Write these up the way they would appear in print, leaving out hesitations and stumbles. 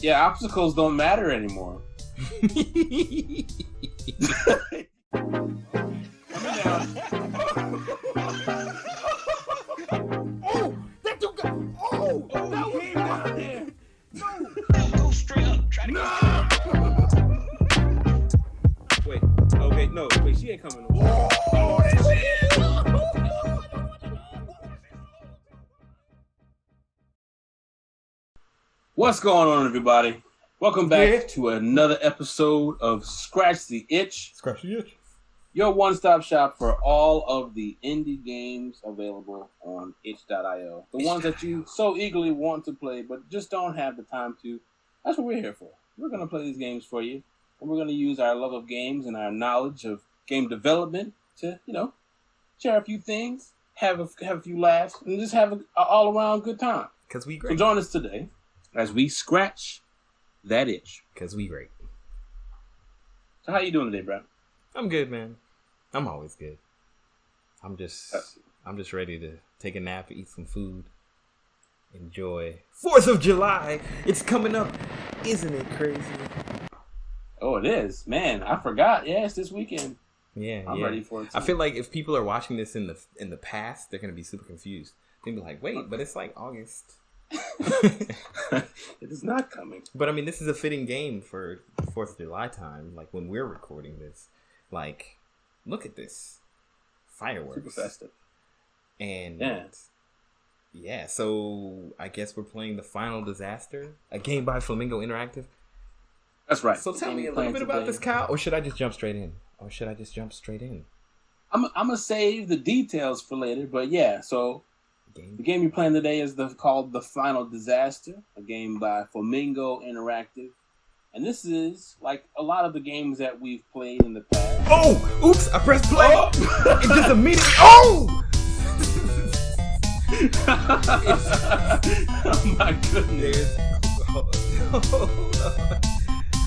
Yeah, obstacles don't matter anymore. Oh, that dude got. Oh, that was down there. No, Go straight up. Try to go. Wait. Okay. No. Wait. She ain't coming. Oh, that's it. What's going on, everybody? Welcome back to another episode of Scratch the Itch. Scratch the itch. Your one-stop shop for all of the indie games available on itch.io. The ones that you so eagerly want to play, but just don't have the time to. That's what we're here for. We're going to play these games for you, and we're going to use our love of games and our knowledge of game development to, share a few things, have a few laughs, and just have an all-around good time. Because we So great. join us today as we scratch that itch. Because we great. So how you doing today, Brad? I'm good, man. I'm always good. I'm just ready to take a nap, eat some food, enjoy 4th of July. It's coming up. Isn't it crazy? Oh, it is. Man, I forgot. Yeah, it's this weekend. Yeah, I'm ready for it too. I feel like if people are watching this in the past, they're gonna be super confused. They'll be like, "Wait, but it's like August." It is not coming. But I mean, this is a fitting game for 4th of July time. Like when we're recording this, like, look at this fireworks, Super festive. and Yeah. So I guess we're playing the Final Disaster, a game by Flamingo Interactive. That's right. So tell me a little bit about this, Kyle, or should I just jump straight in? I'm gonna save the details for later, but yeah. So the game you're playing today is called The Final Disaster, a game by Flamingo Interactive. And this is like a lot of the games that we've played in the past. Oh! Oops! I pressed play! Oh! It just immediately... Oh! Oh my goodness.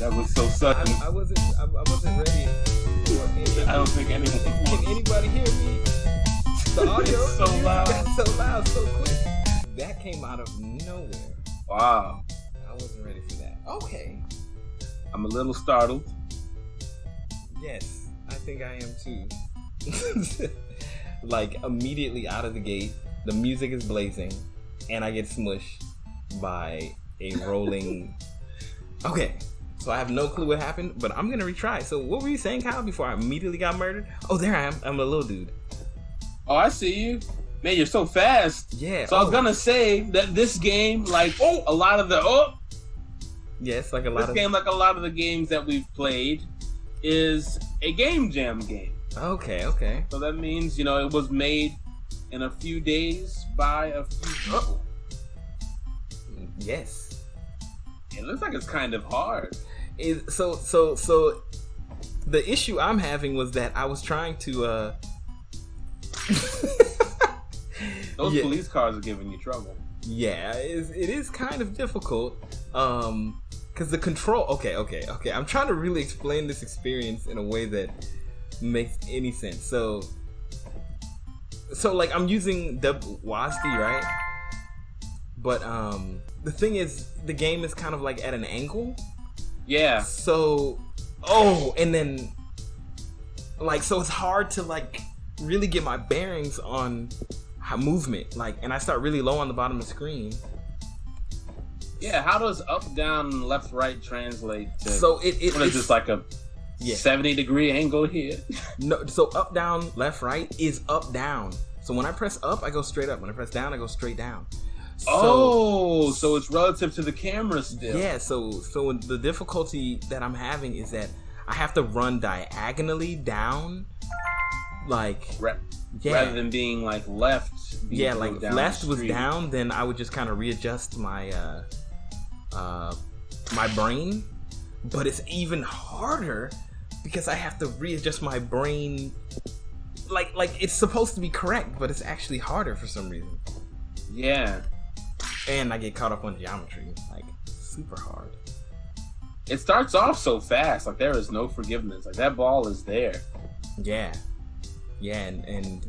That was so sudden. I wasn't ready for anything. I don't think anyone Can anybody hear me? The audio It's so loud. got so loud so quick. That came out of nowhere. Wow. I wasn't ready for that. Okay. I'm a little startled. Yes, I think I am too. Like immediately out of the gate, the music is blazing, and I get smushed by a rolling. Okay, so I have no clue what happened, but I'm gonna retry. So what were you saying, Kyle, before I immediately got murdered? Oh, there I am. I'm a little dude. Oh, I see you. Man, you're so fast. Yeah. So I was gonna say that this game, like a lot of the yes, like a this lot of game, like a lot of the games that we've played, is a game jam game. Okay. So that means it was made in a few days by a few people. Yes. It looks like it's kind of hard. So the issue I'm having was that I was trying to Those police cars are giving you trouble. Yeah, it is kind of difficult. Because the control. Okay. I'm trying to really explain this experience in a way that makes any sense. So like I'm using WASD, right? But the thing is, the game is kind of like at an angle. Yeah. So and then like so it's hard to like really get my bearings on movement, like, and I start really low on the bottom of the screen. Yeah, how does up, down, left, right translate to? So it's just like a 70-degree angle here? No, so up, down, left, right is up, down. So when I press up, I go straight up. When I press down, I go straight down. So it's relative to the camera still. Yeah, so the difficulty that I'm having is that I have to run diagonally down, like rather than being like left. Like left was down, then I would just kind of readjust my my brain. But it's even harder because I have to readjust my brain. Like it's supposed to be correct, but it's actually harder for some reason. Yeah. And I get caught up on geometry, like super hard. It starts off so fast, like there is no forgiveness. Like that ball is there. Yeah, and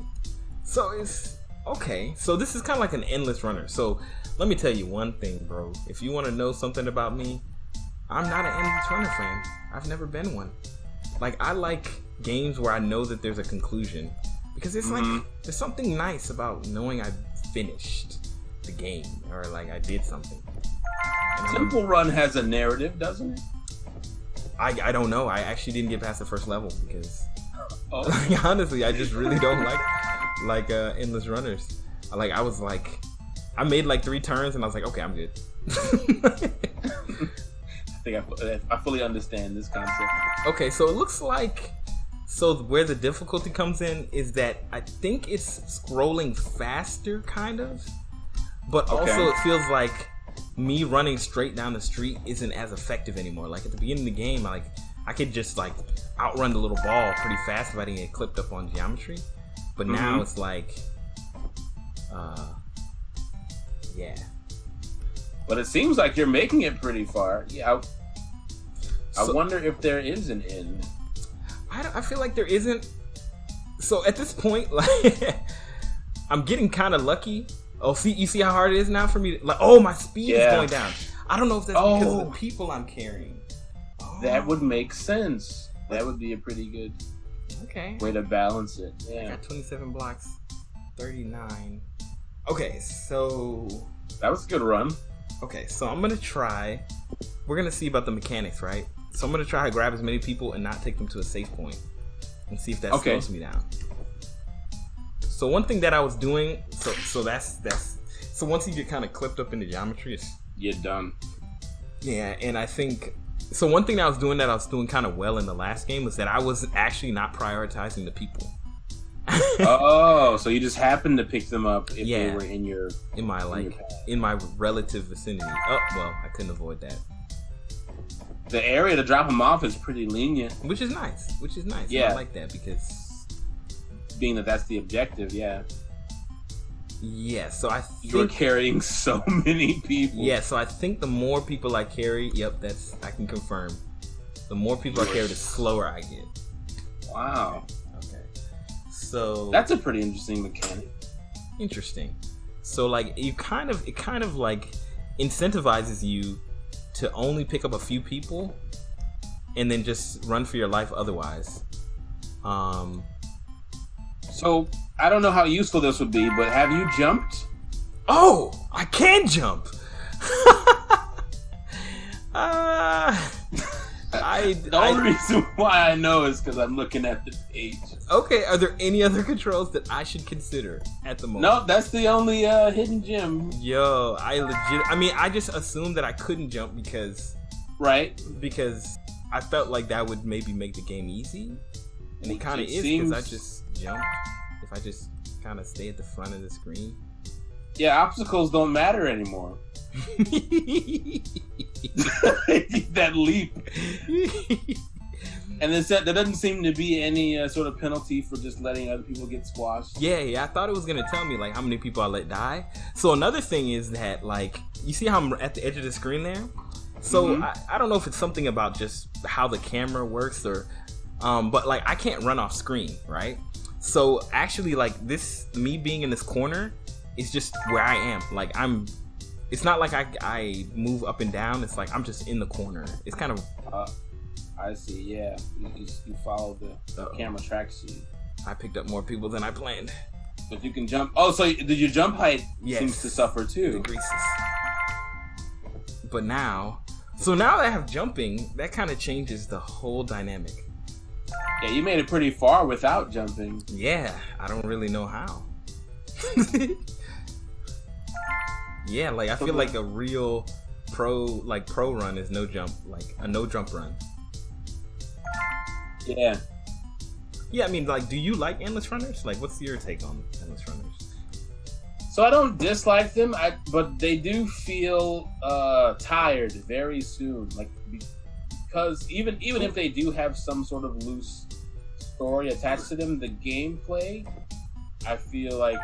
so it's okay. So this is kind of like an endless runner. So let me tell you one thing, bro. If you want to know something about me, I'm not an endless runner fan. I've never been one. Like, I like games where I know that there's a conclusion. Because it's like, there's something nice about knowing I finished the game. Or, like, I did something. Temple Run has a narrative, doesn't it? I don't know. I actually didn't get past the first level because... Like, honestly, I just really don't like endless runners. Like, I was like... I made like 3 turns and I was like, okay, I'm good. I think I fully understand this concept. Okay, so it looks like... So where the difficulty comes in is that I think it's scrolling faster, kind of. But also it feels like me running straight down the street isn't as effective anymore. Like at the beginning of the game, I could just like outrun the little ball pretty fast if I didn't get clipped up on geometry. But now it's like... yeah. But it seems like you're making it pretty far. Yeah. I wonder if there is an end. I feel like there isn't. So at this point, like, I'm getting kind of lucky. Oh, you see how hard it is now for me? Like, my speed is going down. I don't know if that's because of the people I'm carrying. That would make sense. That would be a pretty good way to balance it. Yeah. I got 27 blocks, 39. Okay, so... That was a good run. Okay, so I'm going to try... We're going to see about the mechanics, right? So I'm going to try to grab as many people and not take them to a safe point. And see if that slows me down. So one thing that I was doing... So that's... So once you get kind of clipped up into geometry, you're done. Yeah, and I think... So one thing that I was doing kind of well in the last game was that I was actually not prioritizing the people. So you just happened to pick them up if they were in my relative vicinity. Oh, well, I couldn't avoid that. The area to drop them off is pretty lenient, which is nice. Yeah, I like that because being that's the objective. Yeah. So I think you're carrying so many people. Yeah, so I think the more people I carry, I can confirm. The more people I carry, the slower I get. Wow. Okay. So that's a pretty interesting mechanic. Interesting. So like it kind of like incentivizes you to only pick up a few people and then just run for your life otherwise. So I don't know how useful this would be, but have you jumped? Oh, I can jump. The only reason why I know is because I'm looking at the page. Okay, are there any other controls that I should consider at the moment? No, that's the only hidden gem. Yo, I just assumed that I couldn't jump because I felt like that would maybe make the game easy. And it kind of is because I just jumped. If I just kind of stay at the front of the screen. Yeah, obstacles don't matter anymore. That leap. And then there doesn't seem to be any sort of penalty for just letting other people get squashed. Yeah, I thought it was going to tell me like how many people I let die. So another thing is that like, you see how I'm at the edge of the screen there? So I don't know if it's something about just how the camera works or... but like I can't run off screen, right? So actually like me being in this corner is just where I am. Like it's not like I move up and down. It's like I'm just in the corner. It's kind of... I see, yeah. You follow the camera tracks you. I picked up more people than I planned. But you can jump... Oh, so did your jump height seems to suffer too? Decreases. But now... So now that I have jumping, that kind of changes the whole dynamic. Yeah, you made it pretty far without jumping. Yeah, I don't really know how. Yeah, like I feel like a real pro run is no jump, like a no jump run. Yeah. Yeah, I mean, like, do you like endless runners? Like, what's your take on endless runners? So I don't dislike them, but they do feel tired very soon. Like, because even if they do have some sort of loose story attached to them, the gameplay, I feel like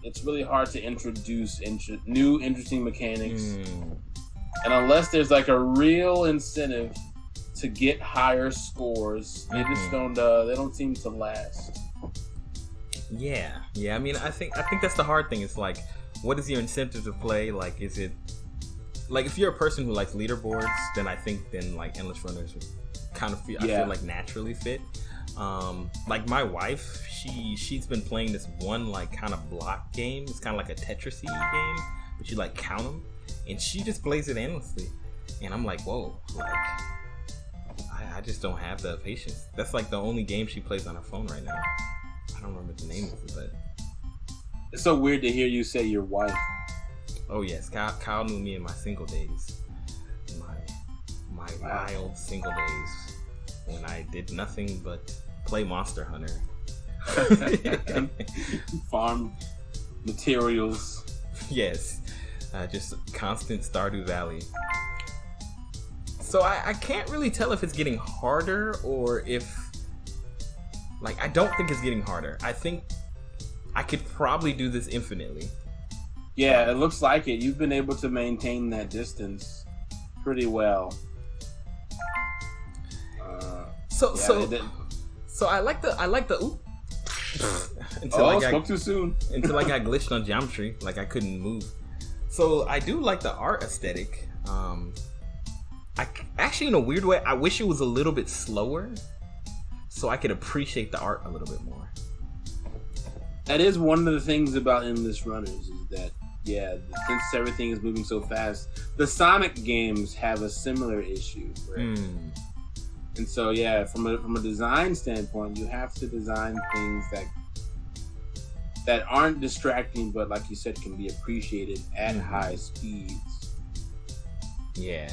it's really hard to introduce new interesting mechanics, and unless there's like a real incentive to get higher scores, they just don't seem to last. Yeah. I mean, I think that's the hard thing. It's like, what is your incentive to play? Like, is it like if you're a person who likes leaderboards, then I think like Endless Runners would kind of feel I feel like naturally fit. Like my wife, she's been playing this one like kind of block game. It's kind of like a Tetris-y game, but you like count them, and she just plays it endlessly. And I'm like, whoa, like I just don't have the patience. That's like the only game she plays on her phone right now. I don't remember the name of it, but it's so weird to hear you say your wife. Oh yes, Kyle knew me in my single days, my wild single days when I did nothing but play Monster Hunter, farm materials. Yes, just constant Stardew Valley. So I can't really tell if it's getting harder or if, like, I don't think it's getting harder. I think I could probably do this infinitely. Yeah, it looks like it. You've been able to maintain that distance pretty well. So I like the oop. Until I spoke too soon. Until I got glitched on geometry, like I couldn't move. So I do like the art aesthetic. I actually, in a weird way, I wish it was a little bit slower, so I could appreciate the art a little bit more. That is one of the things about Endless Runners is that, since everything is moving so fast, the Sonic games have a similar issue. Right? And so, from a design standpoint, you have to design things that aren't distracting, but like you said, can be appreciated at high speeds. Yeah.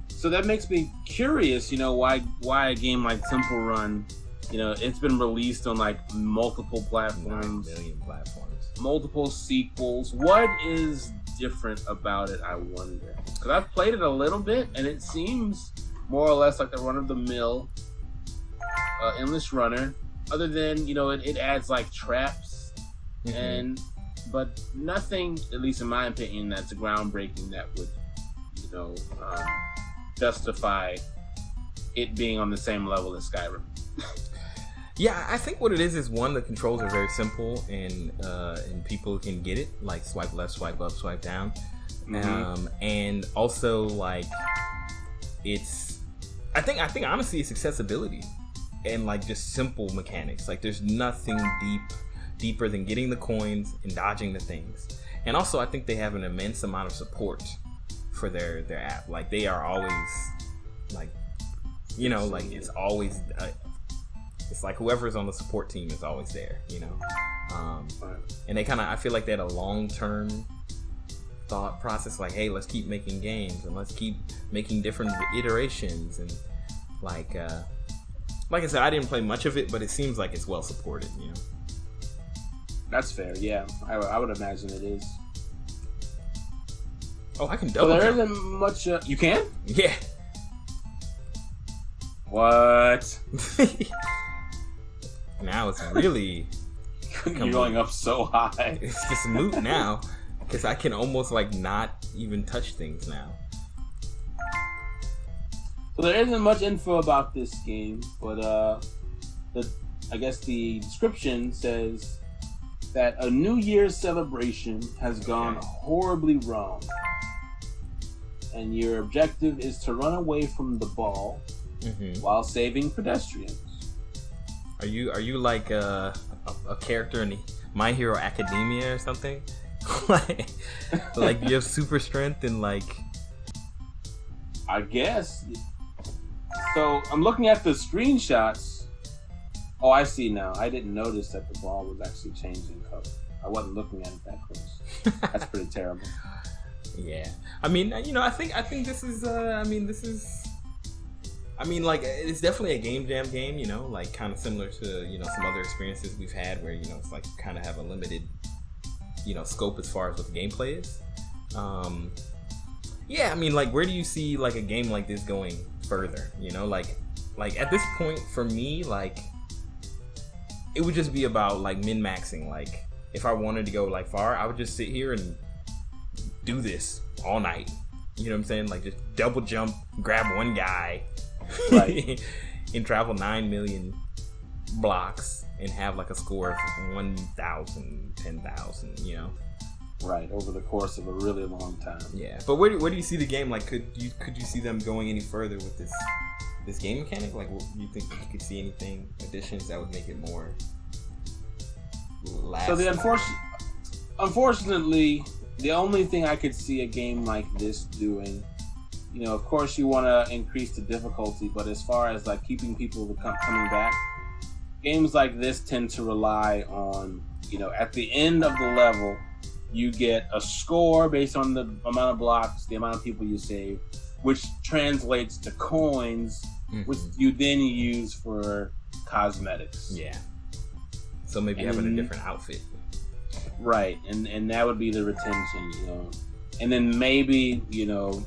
So that makes me curious, why a game like Temple Run, it's been released on like multiple platforms, 9 million platforms, multiple sequels. What is different about it, I wonder? Because I've played it a little bit, and it seems more or less like the run-of-the-mill Endless Runner, other than, it adds like traps, but nothing, at least in my opinion, that's groundbreaking that would justify it being on the same level as Skyrim. Yeah, I think what it is one, the controls are very simple and people can get it, like swipe left, swipe up, swipe down. And also like I think honestly it's accessibility and like just simple mechanics. Like there's nothing deeper than getting the coins and dodging the things. And also I think they have an immense amount of support for their app. Like they are always like, like it's always it's like whoever's on the support team is always there, and they I feel like they had a long-term thought process, like, hey, let's keep making games and let's keep making different iterations. And like I said, I didn't play much of it, but it seems like it's well supported, That's fair. Yeah, I would imagine it is. Oh, I can double there jump. Isn't much. You can? Yeah. What? Now it's really. You're going up so high. It's just moot now, because I can almost like not even touch things now. So there isn't much info about this game, but I guess the description says that a New Year's celebration has gone horribly wrong. And your objective is to run away from the ball while saving pedestrians. Are you like a character in My Hero Academia or something? like you have super strength and like. I guess. So I'm looking at the screenshots. Oh, I see now. I didn't notice that the ball was actually changing color. I wasn't looking at it that close. That's pretty terrible. Yeah, I mean, I think this is. Like it's definitely a game jam game. Like kind of similar to some other experiences we've had where it's like kind of have a limited, scope as far as what the gameplay is. Yeah, I mean, like where do you see like a game like this going further? Like at this point for me, like it would just be about like min-maxing. Like if I wanted to go like far, I would just sit here and do this all night. You know what I'm saying? Like just double jump, grab one guy, right, and travel 9 million blocks and have like a score of 1,000, 10,000. Right, over the course of a really long time. Yeah, but where do you see the game? Like, could you see them going any further with this game mechanic? Like, do you think you could see anything additions that would make it more lasting? So unfortunately, the only thing I could see a game like this doing, of course you want to increase the difficulty, but as far as like keeping people coming back, games like this tend to rely on, at the end of the level, you get a score based on the amount of blocks, the amount of people you save, which translates to coins, which you then use for cosmetics. Yeah. So maybe having a different outfit. Right, and that would be the retention, And then maybe,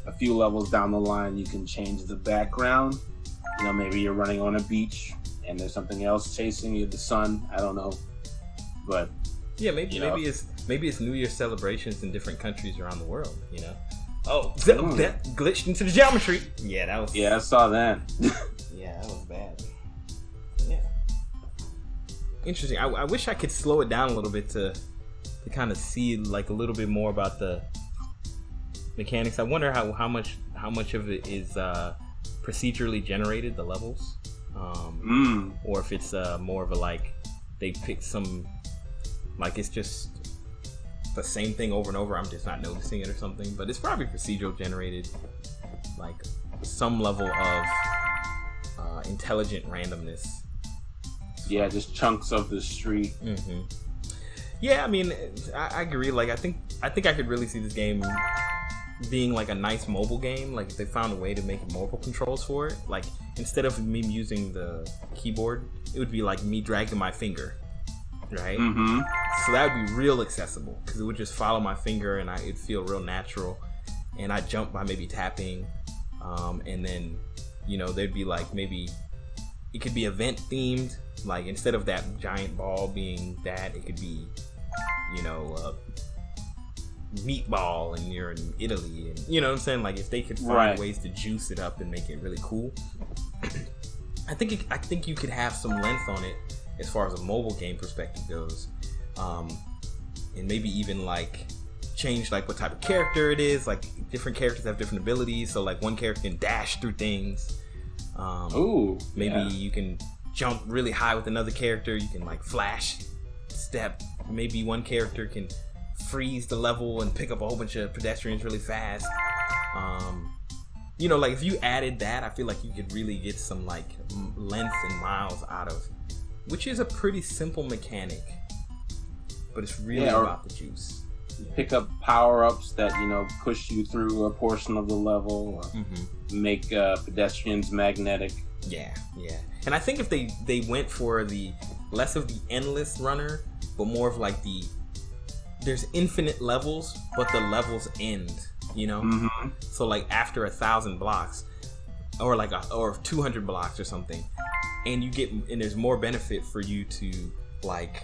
a few levels down the line, you can change the background. Maybe you're running on a beach and there's something else chasing you, the sun. I don't know. But yeah, maybe it's New Year's celebrations in different countries around the world, Oh, that glitched into the geometry. Yeah, that was. Yeah, I saw that. Yeah, that was bad. Yeah. Interesting. I wish I could slow it down a little bit to kind of see like a little bit more about the mechanics. I wonder how much of it is procedurally generated, the levels, or if it's more of a like they pick some, like it's just the same thing over and over. I'm just not noticing it or something, but it's probably procedural generated, like some level of intelligent randomness. Yeah, just chunks of the street. Mm-hmm. Yeah, I mean, I agree. Like, I think I could really see this game being like a nice mobile game. Like, if they found a way to make mobile controls for it, like instead of me using the keyboard, it would be like me dragging my finger, right? Mm-hmm. So that would be real accessible because it would just follow my finger and it'd feel real natural. And I jump by maybe tapping, and then there'd be like maybe it could be event themed. Like instead of that giant ball being that, it could be a meatball and you're in Italy, and you know what I'm saying. Like if they could find ways to juice it up and make it really cool, I think you could have some length on it as far as a mobile game perspective goes, and maybe even like change like what type of character it is. Like different characters have different abilities, so like one character can dash through things. Maybe you can jump really high with another character. You can like flash step. Maybe one character can freeze the level and pick up a whole bunch of pedestrians really fast. Like if you added that, I feel like you could really get some like length and miles out of, which is a pretty simple mechanic, but it's really about the juice. Pick up power-ups that push you through a portion of the level, or make pedestrians magnetic. Yeah. And I think if they went for the less of the endless runner, but more of like there's infinite levels, but the levels end. So like after 1,000 blocks, or like or 200 blocks or something, and there's more benefit for you to like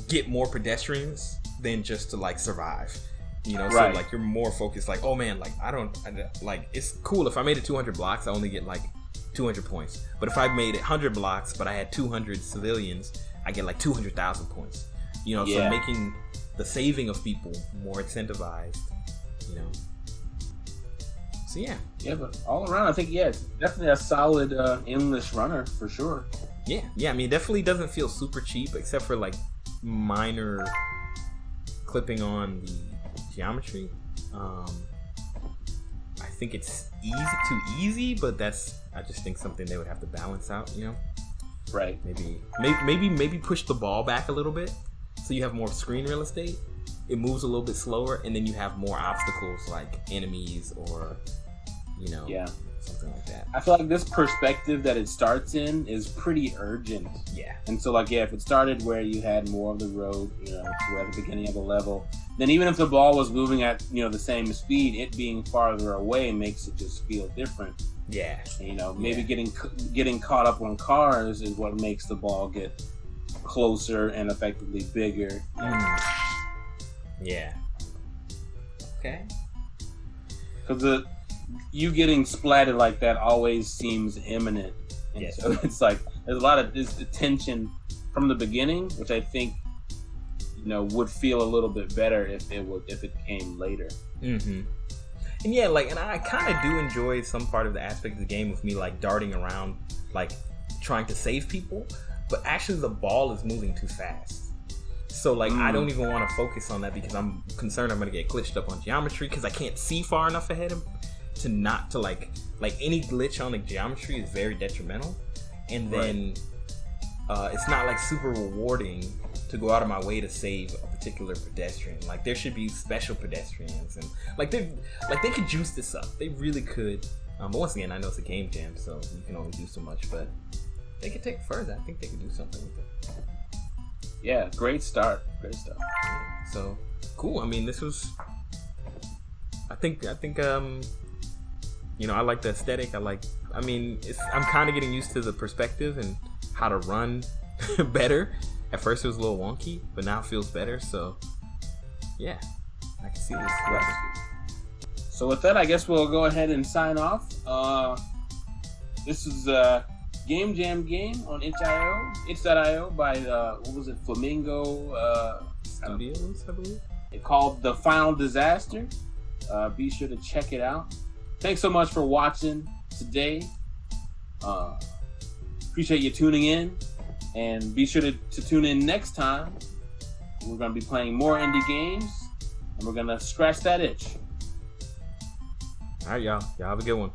get more pedestrians than just to like survive. So like you're more focused, like, oh man, like I like it's cool if I made it 200 blocks, I only get like 200 points. But if I made it 100 blocks, but I had 200 civilians, I get like 200,000 points. So making the saving of people more incentivized. So yeah. Yeah, but all around, I think it's definitely a solid endless runner for sure. Yeah. I mean, it definitely doesn't feel super cheap, except for like minor clipping on the geometry. I think it's too easy, but I just think something they would have to balance out. Right. Maybe push the ball back a little bit so you have more screen real estate. It moves a little bit slower, and then you have more obstacles like enemies or something like that. I feel like this perspective that it starts in is pretty urgent. Yeah. And so like if it started where you had more of the road, to at the beginning of the level, then even if the ball was moving at the same speed, it being farther away makes it just feel different. Yeah. Maybe getting caught up on cars is what makes the ball get closer and effectively bigger. Yeah. Okay. Because you getting splatted like that always seems imminent. And yes. So it's like there's a lot of this tension from the beginning, which I think would feel a little bit better if it came later. Mm-hmm. And yeah, like, and I kind of do enjoy some part of the aspect of the game with me like darting around, like trying to save people, but actually the ball is moving too fast. So like I don't even want to focus on that because I'm concerned I'm gonna get glitched up on geometry because I can't see far enough ahead to like any glitch on the geometry is very detrimental, and then it's not like super rewarding to go out of my way to save a particular pedestrian. Like there should be special pedestrians, and like they could juice this up. They really could. But once again, I know it's a game jam, so you can only do so much. But they could take it further. I think they could do something with it. Yeah, great start. So cool. I mean, this was. I think. I like the aesthetic. I'm kind of getting used to the perspective and how to run better. At first, it was a little wonky, but now it feels better. So, yeah, I can see this. So with that, I guess we'll go ahead and sign off. This is Game Jam Game on itch.io by Flamingo Studios, I believe. It's called The Final Disaster. Be sure to check it out. Thanks so much for watching today. Appreciate you tuning in, and be sure to tune in next time. We're going to be playing more indie games, and we're going to scratch that itch. All right, y'all. Y'all have a good one.